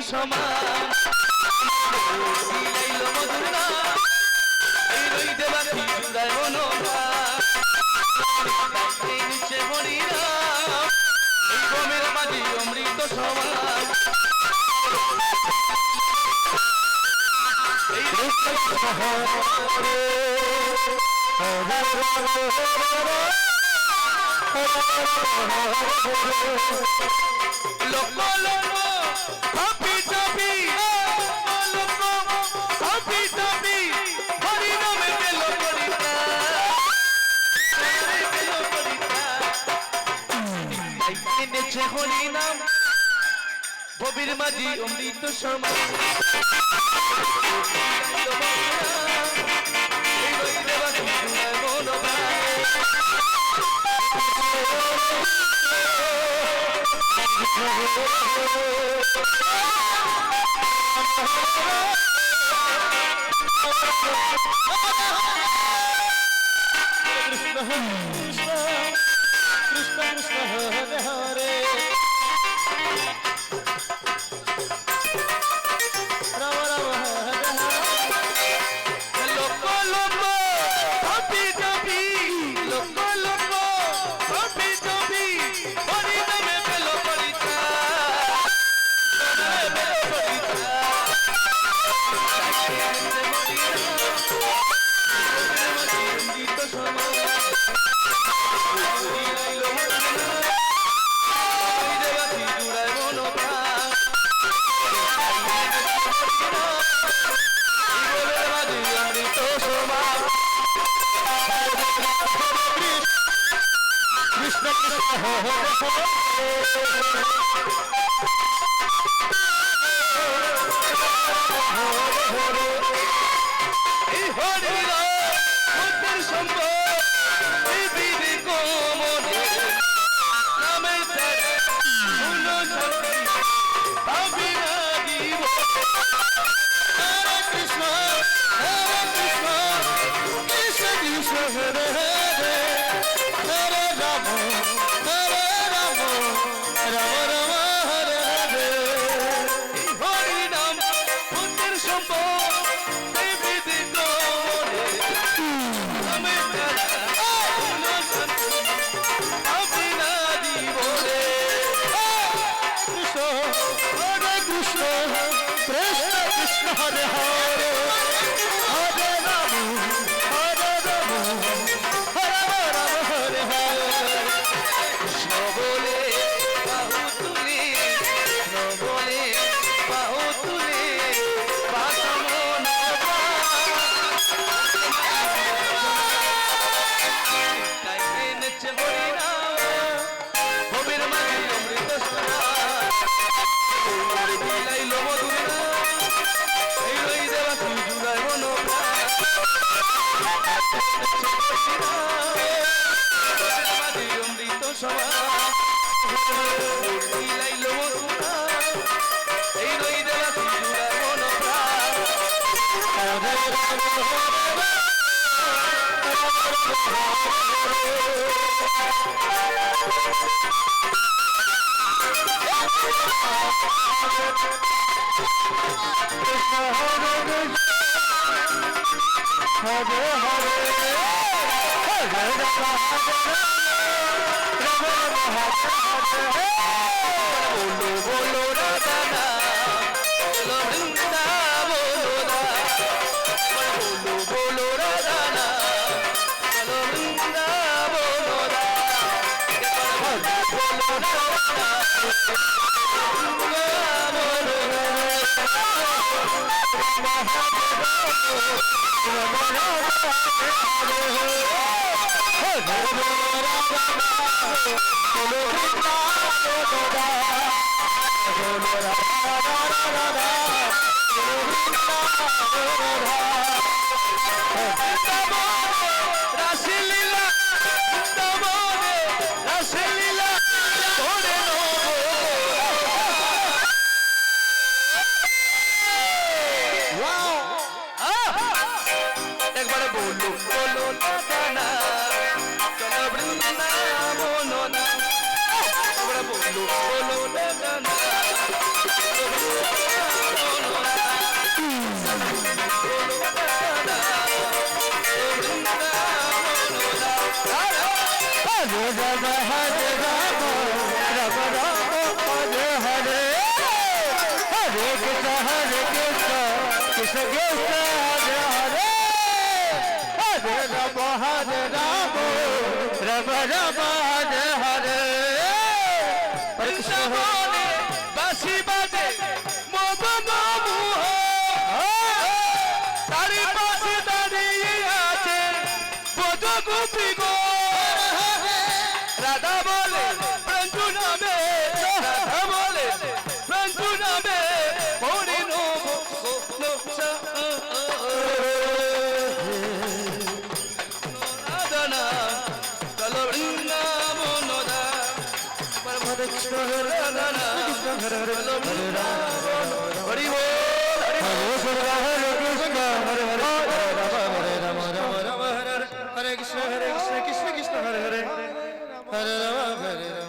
সমান দিলাইল মধুর নাম এই রই দেবাতি জুড়ায় মনোপ্রাণ এই নিচে হরিনাম এই গমের মাঝে অমৃত সমান এই লোক লোক হাপি টাপি লোক হাপি টাপি হরিনামে গেল পরিতা গেল পরিতা এনেছে হরিনাম ভবির মাঝি অমৃত সমান এই রই দেবাতি জুড়ায় মনোপ্রাণ बोलो बोलो বৃন্দাবনে বাঁশি বাজে মদন মোহ তার পাশে দাঁড়িয়ে আছে বধ গোপী গো রাধা বলে রঞ্জু নামে রাধা বলে রঞ্জু নামে হরি নম রাধনা চল বৃন্দাবন হরে কৃষ্ণ হরে রাধনা চল বৃন্দাবন হরি বল হরে কৃষ্ণ হরে হরে হরে রাম রাম রাম হরে হরে কৃষ্ণ কৃষ্ণ কৃষ্ণ হরে হরে হরে রাম হরে